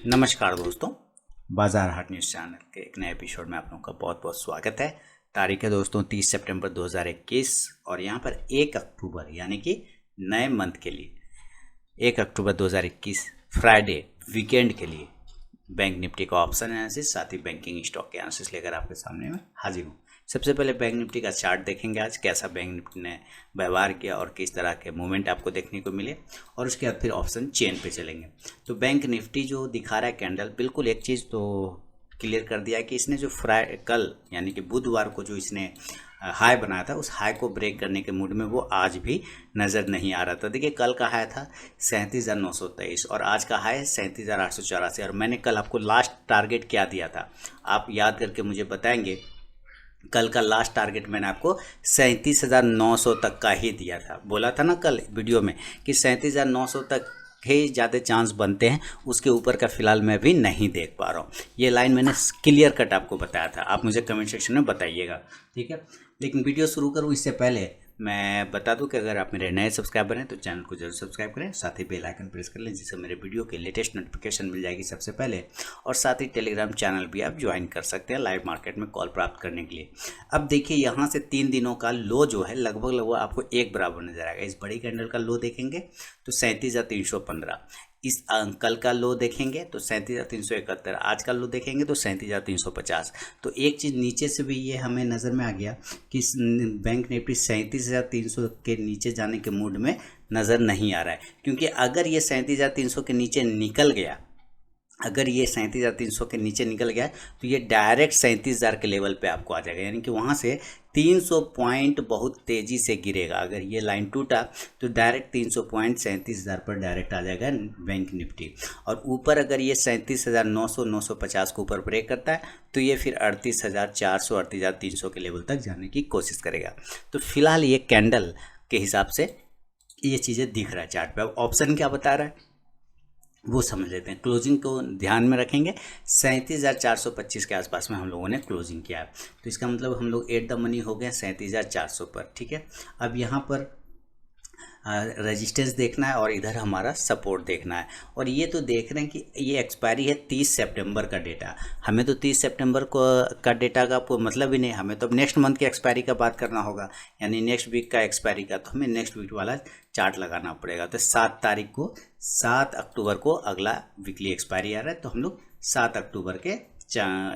नमस्कार दोस्तों, बाजार हाट न्यूज़ चैनल के एक नए एपिसोड में आप लोगों का बहुत बहुत स्वागत है। तारीख है दोस्तों 30 सितंबर 2021 और यहाँ पर 1 अक्टूबर यानी कि नए मंथ के लिए 1 अक्टूबर 2021 फ्राइडे वीकेंड के लिए बैंक निफ्टी का ऑप्शन एनालिसिस साथ ही बैंकिंग स्टॉक के एनालिसिस लेकर आपके सामने में हाजिर हूँ। सबसे पहले बैंक निफ्टी का चार्ट देखेंगे, आज कैसा बैंक निफ्टी ने व्यवहार किया और किस तरह के मूवमेंट आपको देखने को मिले, और उसके बाद फिर ऑप्शन चेन पे चलेंगे। तो बैंक निफ्टी जो दिखा रहा है कैंडल, बिल्कुल एक चीज़ तो क्लियर कर दिया है कि इसने जो कल यानी कि बुधवार को जो इसने हाई बनाया था, उस हाई को ब्रेक करने के मूड में वो आज भी नज़र नहीं आ रहा था। देखिए, कल का हाई था 37,923 और आज का हाई है 37,884। और मैंने कल आपको लास्ट टारगेट क्या दिया था, आप याद करके मुझे बताएंगे। कल का लास्ट टारगेट मैंने आपको 37,900 तक का ही दिया था। बोला था ना कल वीडियो में कि 37,900 तक ही ज़्यादा चांस बनते हैं, उसके ऊपर का फ़िलहाल मैं भी नहीं देख पा रहा हूँ। ये लाइन मैंने क्लियर कट आपको बताया था, आप मुझे कमेंट सेक्शन में बताइएगा, ठीक है। लेकिन वीडियो शुरू करूँ इससे पहले मैं बता दूं कि अगर आप मेरे नए सब्सक्राइबर हैं तो चैनल को जरूर सब्सक्राइब करें, साथ ही बेल आइकन प्रेस कर लें जिससे मेरे वीडियो के लेटेस्ट नोटिफिकेशन मिल जाएगी सबसे पहले। और साथ ही टेलीग्राम चैनल भी आप ज्वाइन कर सकते हैं लाइव मार्केट में कॉल प्राप्त करने के लिए। अब देखिए, यहाँ से 3 दिनों का लो जो है लगभग आपको एक बराबर नजर आएगा। इस बड़ी कैंडल का लो देखेंगे तो 37,315, इस कल का लो देखेंगे तो 37,371, आज का लो देखेंगे तो 37,350। तो एक चीज़ नीचे से भी ये हमें नज़र में आ गया कि बैंक निफ्टी 37,300 के नीचे जाने के मूड में नज़र नहीं आ रहा है, क्योंकि अगर ये 37,300 के नीचे निकल गया, अगर ये 37,300 के नीचे निकल गया तो ये डायरेक्ट 37,000 के लेवल पे आपको आ जाएगा, यानी कि वहाँ से 300 पॉइंट बहुत तेज़ी से गिरेगा। अगर ये लाइन टूटा तो डायरेक्ट 300 पॉइंट 37,000 पर डायरेक्ट आ जाएगा बैंक निफ्टी। और ऊपर अगर ये 37,900 950 के ऊपर ब्रेक करता है तो ये फिर 38,400 38,300 के लेवल तक जाने की कोशिश करेगा। तो फिलहाल ये कैंडल के हिसाब से ये चीज़ें दिख रहा है चार्ट पे। अब ऑप्शन क्या बता रहा है वो समझ लेते हैं। क्लोजिंग को ध्यान में रखेंगे, 37,425 के आसपास में हम लोगों ने क्लोजिंग किया है, तो इसका मतलब हम लोग एट द मनी हो गए 37,400 पर, ठीक है। अब यहाँ पर रेजिस्टेंस देखना है और इधर हमारा सपोर्ट देखना है। और ये तो देख रहे हैं कि ये एक्सपायरी है 30 सितंबर का डेटा। हमें तो 30 सितंबर को का डेटा का मतलब ही नहीं, हमें तो नेक्स्ट मंथ की एक्सपायरी का बात करना होगा, यानी नेक्स्ट वीक का एक्सपायरी का। तो हमें नेक्स्ट वीक वाला चार्ट लगाना पड़ेगा। तो 7 अक्टूबर को अगला वीकली एक्सपायरी आ रहा है, तो हम लोग 7 अक्टूबर के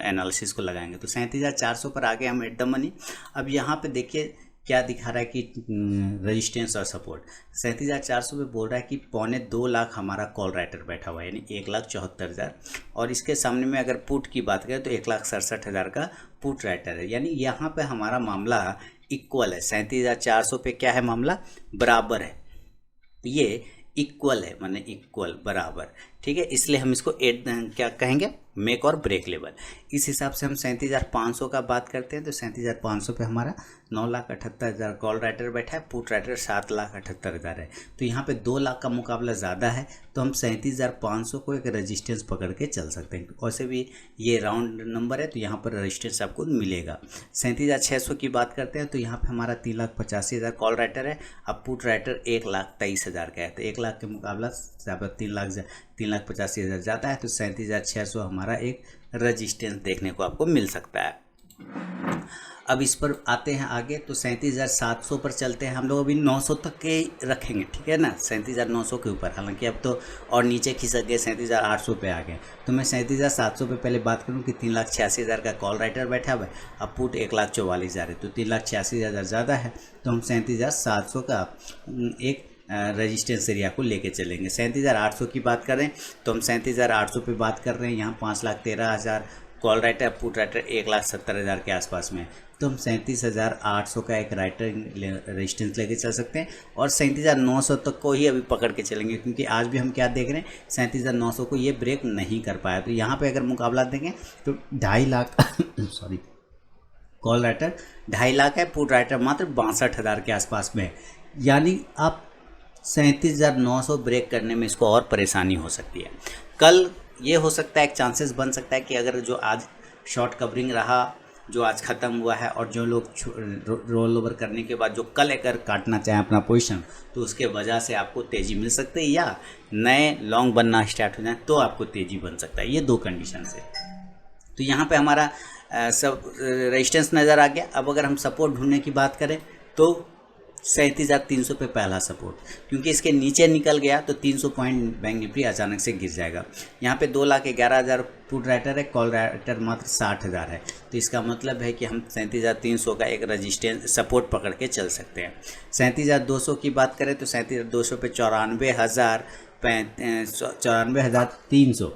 एनालिसिस को लगाएंगे। तो 37,400 पर आ गए हम एट द मनी। अब यहाँ पे देखिए क्या दिखा रहा है कि रेजिस्टेंस और सपोर्ट 37,400 पे बोल रहा है कि 2.25 लाख हमारा कॉल राइटर बैठा हुआ है, यानी 1,74,000। और इसके सामने में अगर पुट की बात करें तो 1,67,000 का पुट राइटर है, यानी यहाँ पे हमारा मामला इक्वल है। 37,400 पे क्या है मामला, बराबर है, ये इक्वल है, माने इक्वल बराबर, ठीक है। इसलिए हम इसको क्या कहेंगे, मेक और ब्रेक लेवल। इस हिसाब से हम 37,500 का बात करते हैं तो 37,500 पे हमारा 9,78,000 कॉल राइटर बैठा है, पुट राइटर 7,78,000 है। तो यहाँ पे 2 लाख का मुकाबला ज़्यादा है, तो हम 37,500 को एक रेजिस्टेंस पकड़ के चल सकते हैं। वैसे भी ये राउंड नंबर है तो यहाँ पर रेजिस्टेंस आपको मिलेगा। 37,600 की बात करते हैं तो यहाँ पे हमारा 3,85,000 कॉल राइटर है, अब पुट राइटर 1,23,000 का है। तो 1 लाख के मुकाबला 3,85,000 ज़्यादा है, तो 37,600 हमारा एक रजिस्टेंस देखने को आपको मिल सकता है। अब इस पर आते हैं आगे, तो 37,700 पर चलते हैं हम लोग। अभी 900 तक के रखेंगे, ठीक है ना, 37,900 के ऊपर। हालांकि अब तो और नीचे खिसक गए, 37,800 पे आ गए। तो मैं 37,700 पे पहले बात करूं कि 3,86,000 का कॉल राइटर बैठा हुआ है, अब पुट 1,44,000 है, तो 3,86,000 ज़्यादा है। तो हम 37,700 का एक रेजिस्टेंस एरिया को लेके चलेंगे। 37,800 की बात करें तो हम 37,800 पे बात कर रहे हैं। यहाँ 5,13,000 कॉल राइटर, पुट राइटर 1,70,000 के आसपास में, तो हम 37,800 का एक राइटर रेजिस्टेंस लेके चल सकते हैं। और 37,900 तक को ही अभी पकड़ के चलेंगे, क्योंकि आज भी हम क्या देख रहे हैं, 37,900 को ये ब्रेक नहीं कर पाया। तो यहाँ पे अगर मुकाबला देखें तो 2.5 lakh sorry call writer 2.5 lakh है, पुट राइटर मात्र 62,000 के आसपास में है। यानी आप 37,900 ब्रेक करने में इसको और परेशानी हो सकती है। कल ये हो सकता है, एक चांसेस बन सकता है कि अगर जो आज शॉर्ट कवरिंग रहा जो आज ख़त्म हुआ है, और जो लोग रोल ओवर करने के बाद जो कल अगर काटना चाहें अपना पोजीशन, तो उसके वजह से आपको तेज़ी मिल सकती है, या नए लॉन्ग बनना स्टार्ट हो जाए तो आपको तेज़ी बन सकता है। ये दो कंडीशन से। तो यहाँ पे हमारा सब रेजिस्टेंस नज़र आ गया। अब अगर हम सपोर्ट ढूंढने की बात करें तो 37,300 पे पहला सपोर्ट, क्योंकि इसके नीचे निकल गया तो 300 पॉइंट बैंक निफ्टी अचानक से गिर जाएगा। यहाँ पे 2,11,000 पुट राइटर है, कॉल राइटर मात्र 60,000 है। तो इसका मतलब है कि हम 37,300 का एक रजिस्टेंस सपोर्ट पकड़ के चल सकते हैं। 37,200 की बात करें तो 37,200 पे 94,300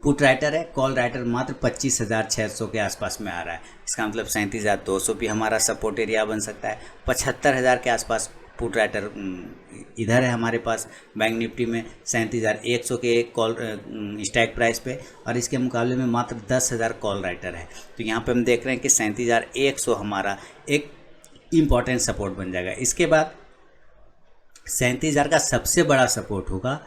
पुट राइटर है, कॉल राइटर मात्र 25,600 के आसपास में आ रहा है। इसका मतलब 37,200 भी हमारा सपोर्ट एरिया बन सकता है। 75,000 के आसपास पुट राइटर इधर है हमारे पास बैंक निफ्टी में 37,100 के कॉल स्ट्राइक प्राइस पे, और इसके मुकाबले में मात्र 10,000 कॉल राइटर है। तो यहाँ पे हम देख रहे हैं कि 37,100 हमारा एक इम्पॉर्टेंट सपोर्ट बन जाएगा। इसके बाद 37,000 का सबसे बड़ा सपोर्ट होगा,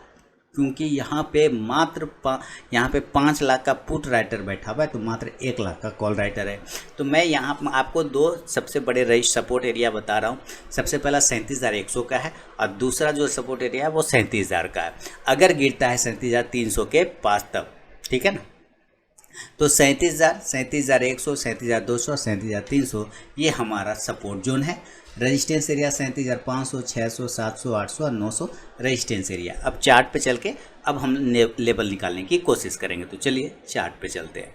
क्योंकि यहाँ पे मात्र 5 लाख का पुट राइटर बैठा हुआ है, तो मात्र 1 लाख का कॉल राइटर है। तो मैं यहाँ आपको दो सबसे बड़े रजिस्टर सपोर्ट एरिया बता रहा हूँ। सबसे पहला 37,100 का है, और दूसरा जो सपोर्ट एरिया है वो 37,000 का है। अगर गिरता है 37,300 के पास तब, ठीक है ना। तो 37,000, 37,100, 37,200, 37,300 ये हमारा सपोर्ट जोन है। रेजिस्टेंस एरिया 37,500, 600, 700, 800 और 900 रेजिस्टेंस एरिया। अब चार्ट पे चल के अब हम लेवल निकालने की कोशिश करेंगे। तो चलिए चार्ट पे चलते हैं।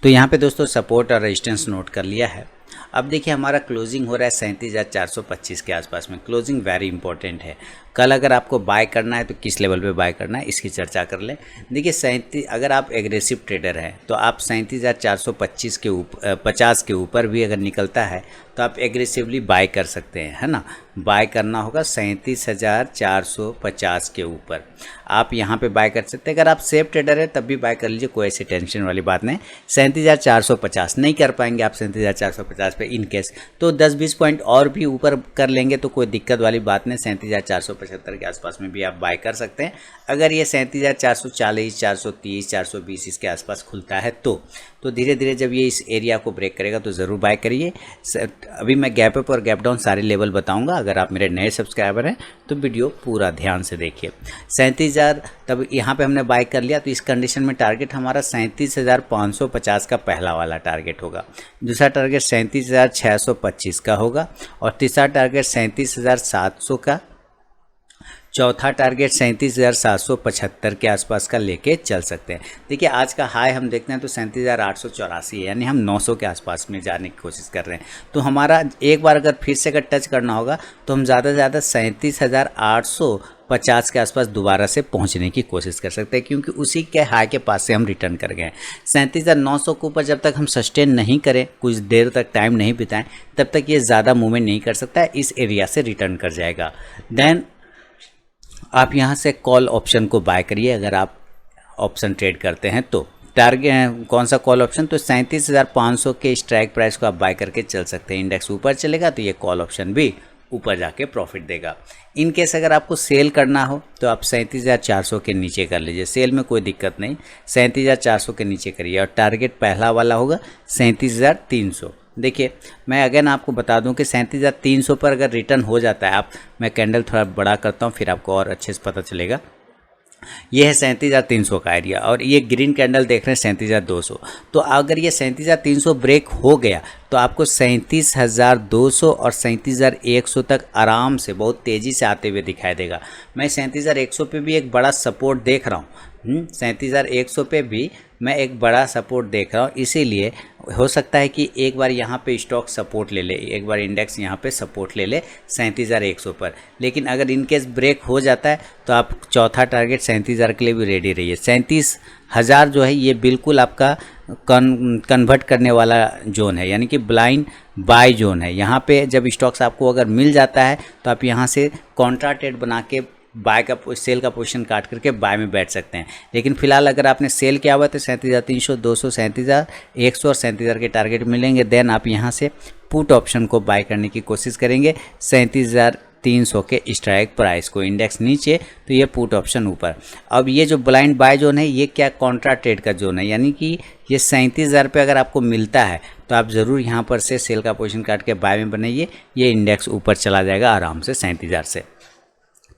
तो यहाँ पे दोस्तों सपोर्ट और रेजिस्टेंस नोट कर लिया है। अब देखिए हमारा क्लोजिंग हो रहा है 37,425 के आसपास में। क्लोजिंग वेरी इंपॉर्टेंट है। कल अगर आपको बाय करना है तो किस लेवल पे बाय करना है इसकी चर्चा कर लें। देखिए अगर आप एग्रेसिव ट्रेडर हैं तो आप 37,425 के ऊपर 50 के ऊपर भी अगर निकलता है तो आप एग्रेसिवली बाय कर सकते हैं, है ना। बाय करना होगा 37,450 के ऊपर आप यहाँ पे बाय कर सकते हैं। अगर आप सेफ ट्रेडर है तब भी बाय कर लीजिए, कोई ऐसी टेंशन वाली बात नहीं। 37,450 नहीं कर पाएंगे आप 37,450 पे इन केस, तो 10-20 पॉइंट और भी ऊपर कर लेंगे तो कोई दिक्कत वाली बात नहीं। 37,475 के आसपास में भी आप बाय कर सकते हैं। अगर ये 37,440, 430, 420 इसके आसपास खुलता है तो धीरे धीरे जब ये इस एरिया को ब्रेक करेगा तो ज़रूर बाय करिए। अभी मैं गैप अप और गैप डाउन सारे लेवल बताऊंगा। अगर आप मेरे नए सब्सक्राइबर हैं तो वीडियो पूरा ध्यान से देखिए। 37,000 तब यहाँ पे हमने बाय कर लिया, तो इस कंडीशन में टारगेट हमारा 37,550 का पहला वाला टारगेट होगा। दूसरा टारगेट 37,625 का होगा, और तीसरा टारगेट 37,700 का, चौथा टारगेट 37,775 के आसपास का लेके चल सकते हैं। देखिए आज का हाई हम देखते हैं तो 37,884 है, यानी हम 900 के आसपास में जाने की कोशिश कर रहे हैं। तो हमारा एक बार अगर फिर से अगर टच करना होगा तो हम ज़्यादा से ज़्यादा 37,850 के आसपास दोबारा से पहुंचने की कोशिश कर सकते हैं, क्योंकि उसी के हाई के पास से हम रिटर्न कर गए। 37,900 के ऊपर जब तक हम सस्टेन नहीं करें, कुछ देर तक टाइम नहीं बिताएं, तब तक ये ज़्यादा मूवमेंट नहीं कर सकता है, इस एरिया से रिटर्न कर जाएगा। देन आप यहाँ से कॉल ऑप्शन को बाय करिए अगर आप ऑप्शन ट्रेड करते हैं तो। टारगेट कौन सा कॉल ऑप्शन, तो 37,500 के स्ट्राइक प्राइस को आप बाय करके चल सकते हैं। इंडेक्स ऊपर चलेगा तो ये कॉल ऑप्शन भी ऊपर जाके प्रॉफिट देगा। इन केस अगर आपको सेल करना हो तो आप 37,400 के नीचे कर लीजिए, सेल में कोई दिक्कत नहीं। 37,400 के नीचे करिए, और टारगेट पहला वाला होगा 37,300। देखिए मैं अगेन आपको बता दूं कि 37,300 पर अगर रिटर्न हो जाता है, मैं कैंडल थोड़ा बड़ा करता हूं फिर आपको और अच्छे से पता चलेगा। ये है 37,300 का एरिया, और ये ग्रीन कैंडल देख रहे हैं 37,200। तो अगर ये 37,300 ब्रेक हो गया तो आपको 37,200 और 37,100 तक आराम से बहुत तेज़ी से आते हुए दिखाई देगा। मैं 37,100 पे भी एक बड़ा सपोर्ट देख रहा हूँ। 37,100 पे भी मैं एक बड़ा सपोर्ट देख रहा हूँ, इसीलिए हो सकता है कि एक बार यहाँ पे स्टॉक सपोर्ट ले ले, एक बार इंडेक्स यहाँ पे सपोर्ट ले ले 37,100 पर। लेकिन अगर इनकेस ब्रेक हो जाता है तो आप चौथा टारगेट 37,000 के लिए भी रेडी रहिए। 37,000 जो है ये बिल्कुल आपका कन्वर्ट करने वाला जोन है, यानी कि ब्लाइंड बाय जोन है। यहाँ पे जब स्टॉक्स आपको अगर मिल जाता है तो आप यहाँ से कॉन्ट्रा ट्रेड बना के बाय का सेल का पोजीशन काट करके बाय में बैठ सकते हैं। लेकिन फिलहाल अगर आपने सेल किया हुआ तो 37,300, 200, 37,100 और 37,000 के टारगेट मिलेंगे। देन आप यहाँ से पुट ऑप्शन को बाय करने की कोशिश करेंगे 300 के स्ट्राइक प्राइस को। इंडेक्स नीचे तो ये पुट ऑप्शन ऊपर। अब ये जो ब्लाइंड बाय जोन है ये क्या कॉन्ट्रा ट्रेड का जोन है, यानी कि ये 37,000 पे अगर आपको मिलता है तो आप ज़रूर यहाँ पर से सेल का पोजीशन काट के बाय में बनाइए। ये इंडेक्स ऊपर चला जाएगा आराम से 37,000 से।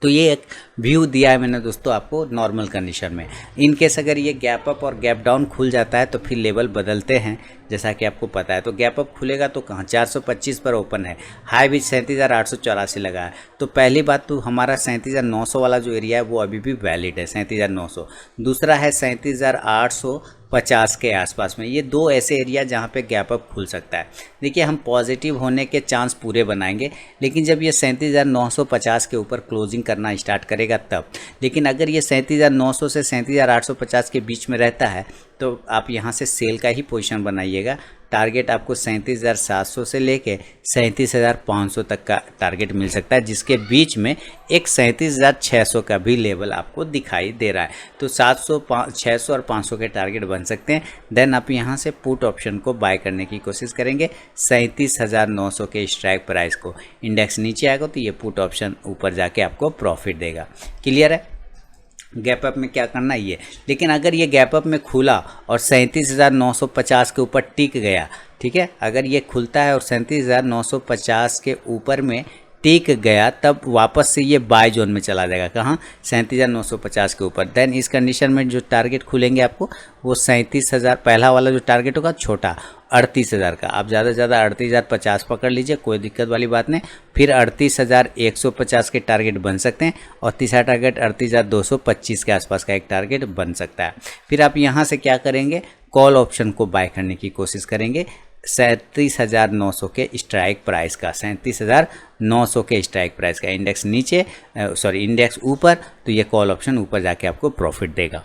तो ये एक व्यू दिया है मैंने दोस्तों आपको नॉर्मल कंडीशन में। इन केस अगर ये गैप अप और गैप डाउन खुल जाता है तो फिर लेवल बदलते हैं, जैसा कि आपको पता है। तो गैप अप खुलेगा तो कहाँ 425 पर ओपन है, हाई भी 37,884 लगा है। तो पहली बात तो हमारा 37,900 वाला जो एरिया है वो अभी भी वैलिड है 37,900। दूसरा है 37,850 के आसपास में। ये दो ऐसे एरिया जहाँ पे गैप अप खुल सकता है। देखिए हम पॉजिटिव होने के चांस पूरे बनाएंगे, लेकिन जब ये 37,950 के ऊपर क्लोजिंग करना स्टार्ट करेगा तब। लेकिन अगर ये 37,900 से 37,850 के बीच में रहता है तो आप यहाँ से सेल का ही पोजीशन बनाइएगा। टारगेट आपको 37,700 से लेके 37,500 तक का टारगेट मिल सकता है, जिसके बीच में एक 37,600 का भी लेवल आपको दिखाई दे रहा है। तो 700, 600 और 500 के टारगेट बन सकते हैं। देन आप यहाँ से पुट ऑप्शन को बाय करने की कोशिश करेंगे 37,900 के स्ट्राइक प्राइस को। इंडेक्स नीचे आएगा तो ये पुट ऑप्शन ऊपर जाके आपको प्रॉफिट देगा। क्लियर है? गैप अप में क्या करना है ये। लेकिन अगर ये गैप अप में खुला और 37,950 के ऊपर टिक गया, ठीक है, अगर ये खुलता है और 37,950 के ऊपर में टिक गया तब वापस से ये बाय जोन में चला जाएगा। कहाँ? 37,950 के ऊपर। देन इस कंडीशन में जो टारगेट खुलेंगे आपको वो 37,000, पहला वाला जो टारगेट होगा छोटा 38,000 का। आप ज़्यादा से ज़्यादा 38,050 पकड़ लीजिए, कोई दिक्कत वाली बात नहीं। फिर 38,150 के टारगेट बन सकते हैं और तीसरा टारगेट 38,225 के आसपास का एक टारगेट बन सकता है। फिर आप यहाँ से क्या करेंगे, कॉल ऑप्शन को बाय करने की कोशिश करेंगे 37,900 के स्ट्राइक प्राइस का। 37,900 के स्ट्राइक प्राइस का। इंडेक्स नीचे इंडेक्स ऊपर तो ये कॉल ऑप्शन ऊपर जाके आपको प्रॉफिट देगा।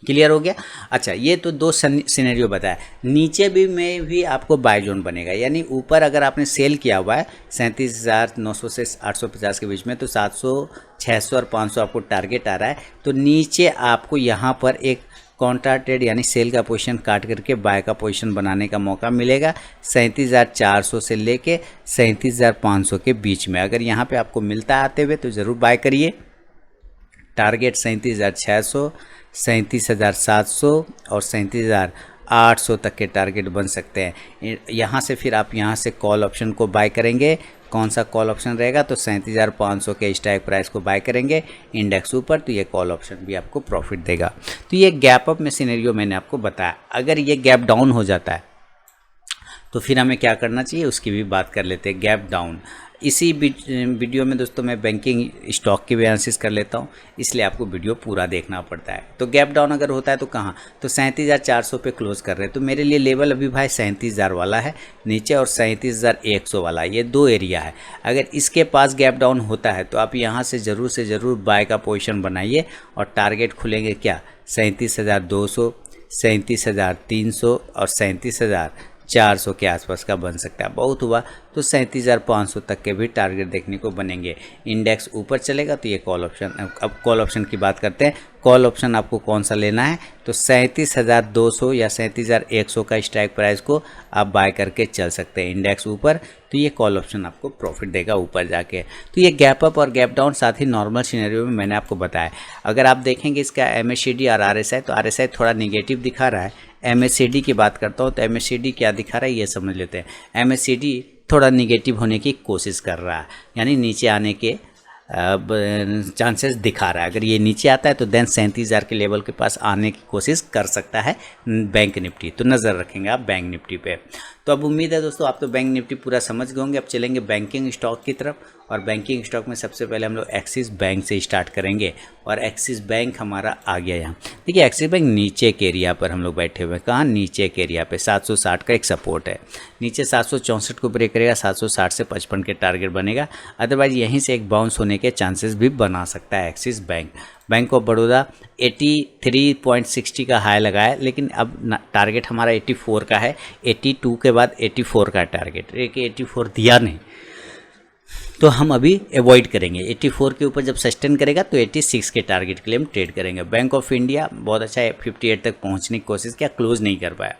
क्लियर हो गया? अच्छा, ये तो दो सिनेरियो बताया। नीचे भी में भी आपको बाय जोन बनेगा, यानी ऊपर अगर आपने सेल किया हुआ है 37,900 से 850 के बीच में तो 700, 600 और 500 आपको टारगेट आ रहा है। तो नीचे आपको यहाँ पर एक कॉन्ट्रा ट्रेड यानी सेल का पोजीशन काट करके बाय का पोजीशन बनाने का मौका मिलेगा 37,400 से लेके 37,500 के बीच में। अगर यहाँ पे आपको मिलता है आते हुए तो ज़रूर बाय करिए। टारगेट 37,600, 37,700 और 37,800 तक के टारगेट बन सकते हैं। यहाँ से फिर आप यहाँ से कॉल ऑप्शन को बाय करेंगे। कौन सा कॉल ऑप्शन रहेगा? तो 37,500 के स्ट्राइक प्राइस को बाय करेंगे। इंडेक्स ऊपर तो ये कॉल ऑप्शन भी आपको प्रॉफिट देगा। तो ये गैप अप में सिनेरियो मैंने आपको बताया। अगर ये गैप डाउन हो जाता है तो फिर हमें क्या करना चाहिए उसकी भी बात कर लेते हैं। गैप डाउन इसी वीडियो में दोस्तों मैं बैंकिंग स्टॉक की भी एनालिसिस कर लेता हूँ, इसलिए आपको वीडियो पूरा देखना पड़ता है। तो गैप डाउन अगर होता है तो कहाँ? तो 37,400 पे क्लोज कर रहे हैं। तो मेरे लिए लेवल अभी भाई 37,000 वाला है नीचे और 37,100 वाला, ये दो एरिया है। अगर इसके पास गैप डाउन होता है तो आप यहाँ से ज़रूर बाय का पोजीशन बनाइए और टारगेट खुलेंगे क्या? 37,200, 37,300 और 37,400 के आसपास का बन सकता है। बहुत हुआ तो 37,500 तक के भी टारगेट देखने को बनेंगे। इंडेक्स ऊपर चलेगा तो ये कॉल ऑप्शन। अब कॉल ऑप्शन की बात करते हैं। कॉल ऑप्शन आपको कौन सा लेना है? तो 37,200 या 37,100 का स्ट्राइक प्राइस को आप बाय करके चल सकते हैं। इंडेक्स ऊपर तो ये कॉल ऑप्शन आपको प्रॉफिट देगा ऊपर जाके। तो ये गैप अप और गैप डाउन साथ ही नॉर्मल सिनेरियो में मैंने आपको बताया। अगर आप देखेंगे इसका MACD और RSI, तो RSI थोड़ा निगेटिव दिखा रहा है। MACD की बात करता हूँ तो MACD क्या दिखा रहा है ये समझ लेते हैं। MACD थोड़ा निगेटिव होने की कोशिश कर रहा है, यानी नीचे आने के चांसेस दिखा रहा है। अगर ये नीचे आता है तो देन 37,000 के लेवल के पास आने की कोशिश कर सकता है बैंक निफ्टी। तो नज़र रखेंगे आप बैंक निफ्टी पे। तो अब उम्मीद है दोस्तों आप तो बैंक निफ्टी पूरा समझ गए होंगे। अब चलेंगे बैंकिंग स्टॉक की तरफ, और बैंकिंग स्टॉक में सबसे पहले हम लोग एक्सिस बैंक से स्टार्ट करेंगे। और एक्सिस बैंक हमारा आ गया यहाँ। देखिए एक्सिस बैंक नीचे के एरिया पर हम लोग बैठे हुए हैं। कहाँ? नीचे के एरिया पे 760 का एक सपोर्ट है। नीचे 764 को ब्रेक करेगा, 760 से 55 के टारगेट बनेगा। अदरवाइज यहीं से एक बाउंस होने के चांसेस भी बना सकता है axis bank. Bank of Baroda 83.60 का हाई लगाया, लेकिन अब टारगेट हमारा 84 का है। 82 के बाद 84 का टारगेट, 84 दिया नहीं तो हम अभी अवॉइड करेंगे। 84 के ऊपर जब सस्टेन करेगा तो 86 के टारगेट के लिए हम ट्रेड करेंगे। बैंक ऑफ इंडिया बहुत अच्छा है, 58 तक पहुंचने की कोशिश किया, क्लोज नहीं कर पाया।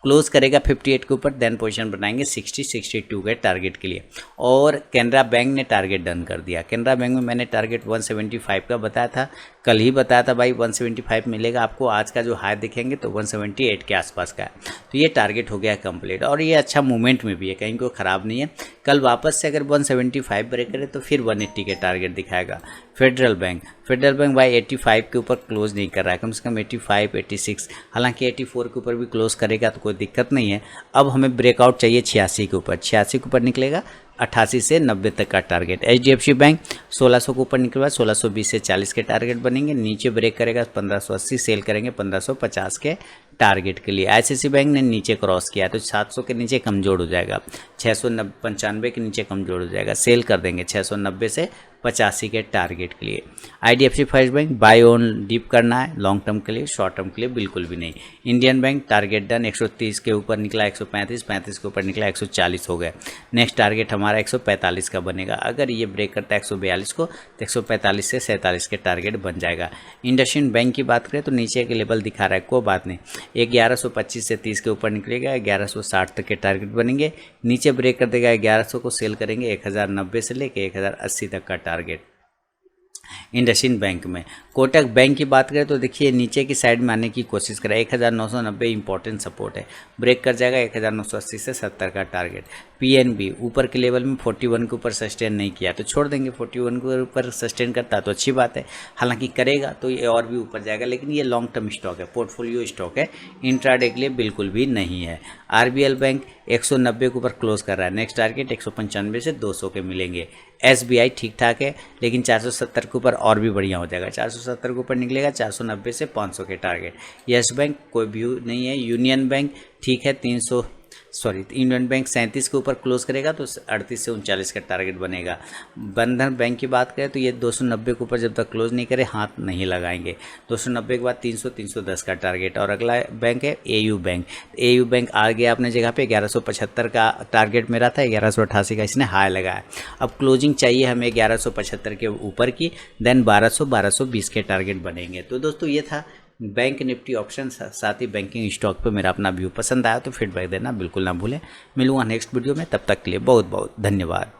क्लोज करेगा 58 के ऊपर, देन पोजीशन बनाएंगे 60-62 के टारगेट के लिए। और कैनरा बैंक ने टारगेट डन कर दिया। कैनरा बैंक में मैंने टारगेट 175 का बताया था, कल ही बताया था भाई 175 मिलेगा आपको। आज का जो हाई दिखेंगे तो 178 के आसपास का है, तो ये टारगेट हो गया कंप्लीट और ये अच्छा मूवमेंट में भी है, कहीं को ख़राब नहीं है। कल वापस से अगर 175 ब्रेक करे तो फिर 180 के टारगेट दिखाएगा। फेडरल बैंक भाई 85 के ऊपर क्लोज नहीं कर रहा है, कम से कम 85, 86, हालांकि 84 के ऊपर भी क्लोज करेगा तो कोई दिक्कत नहीं है। अब हमें ब्रेकआउट चाहिए 86 के ऊपर, 86 के ऊपर निकलेगा 88 से 90 तक का टारगेट। HDFC बैंक 1600 के ऊपर निकलवा 1620 से 40 के टारगेट बनेंगे, नीचे ब्रेक करेगा 1580, सेल करेंगे 1550 के टारगेट के लिए। ICICI बैंक ने नीचे क्रॉस किया तो 700 के नीचे कमजोर हो जाएगा, 695 के नीचे कमजोर हो जाएगा, सेल कर देंगे 690 से 85 के टारगेट के लिए। IDFC first bank buy on dip करना है लॉन्ग टर्म के लिए, शॉर्ट टर्म के लिए बिल्कुल भी नहीं। इंडियन बैंक टारगेट डन, 130 के ऊपर निकला 135, 35 के ऊपर निकला 140 हो गए। नेक्स्ट टारगेट हमारा 145 का बनेगा, अगर ये ब्रेक करता है 142 को तो 145 से 47 के टारगेट बन जाएगा। इंडसइंड बैंक की बात करें तो नीचे के लेवल दिखा रहा है, कोई बात नहीं, 1125 से 30 के ऊपर निकलेगा, 1160 तक के टारगेट बनेंगे, नीचे ब्रेक कर देगा 1100 को, सेल करेंगे 1090 से लेकर 1080 तक का टारगेट। इंडसइंड बैंक में कोटक बैंक की बात करें तो देखिए नीचे की साइड में आने की कोशिश करें, 1990 इंपॉर्टेंट सपोर्ट है, ब्रेक कर जाएगा 1980 से 70 का टारगेट। PNB ऊपर के लेवल में 41 के ऊपर सस्टेन नहीं किया तो छोड़ देंगे, 41 के ऊपर सस्टेन करता तो अच्छी बात है, हालांकि करेगा तो ये और भी ऊपर जाएगा, लेकिन ये लॉन्ग टर्म स्टॉक है, पोर्टफोलियो स्टॉक है, इंट्राडे के लिए बिल्कुल भी नहीं है। RBL बैंक 190 के ऊपर क्लोज कर रहा है, नेक्स्ट टारगेट 195 से 200 के मिलेंगे। SBI ठीक ठाक है, लेकिन 470 के ऊपर और भी बढ़िया हो जाएगा, 470 के ऊपर निकलेगा 490 से 500 के टारगेट। यस बैंक कोई व्यू नहीं है। यूनियन बैंक ठीक है, यूनियन बैंक 37 के ऊपर क्लोज करेगा तो 38 से 39 का टारगेट बनेगा। बंधन बैंक की बात करें तो ये 290 के ऊपर जब तक क्लोज नहीं करे हाथ नहीं लगाएंगे, 290 के बाद 300, 310 का टारगेट। और अगला बैंक है AU बैंक। AU बैंक आ गया अपने जगह पे, 1175 का टारगेट मेरा था, 1188 का इसने हाई लगाया। अब क्लोजिंग चाहिए हमें 1175 के ऊपर की, देन 1200, 1220 के टारगेट बनेंगे। तो दोस्तों ये था बैंक निफ्टी ऑप्शन, साथ ही बैंकिंग स्टॉक पे मेरा अपना व्यू। पसंद आया तो फीडबैक देना बिल्कुल ना भूलें। मिलूंगा नेक्स्ट वीडियो में, तब तक के लिए बहुत बहुत धन्यवाद।